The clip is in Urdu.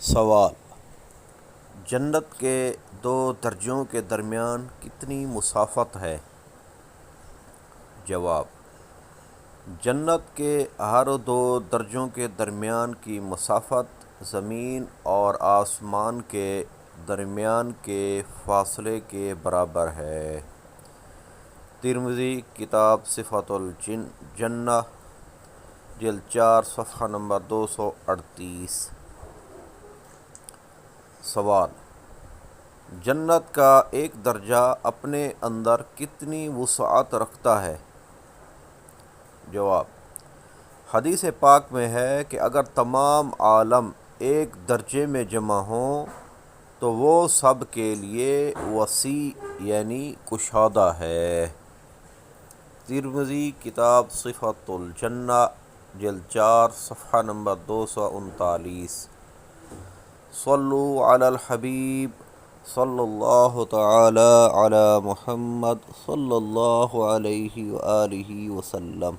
سوال: جنت کے دو درجوں کے درمیان کتنی مسافت ہے؟ جواب: جنت کے ہر دو درجوں کے درمیان کی مسافت زمین اور آسمان کے درمیان کے فاصلے کے برابر ہے۔ ترمذی کتاب صفۃ الجنہ جلد 4 صفحہ نمبر 238۔ سوال: جنت کا ایک درجہ اپنے اندر کتنی وسعت رکھتا ہے؟ جواب: حدیث پاک میں ہے کہ اگر تمام عالم ایک درجے میں جمع ہوں تو وہ سب کے لیے وسیع یعنی کشادہ ہے۔ ترمذی کتاب صفۃ الجنہ جلد 4 صفحہ نمبر 239۔ صلو علی الحبیب صلی اللہ تعالی علی محمد صلی اللہ علیہ وآلہ وسلم۔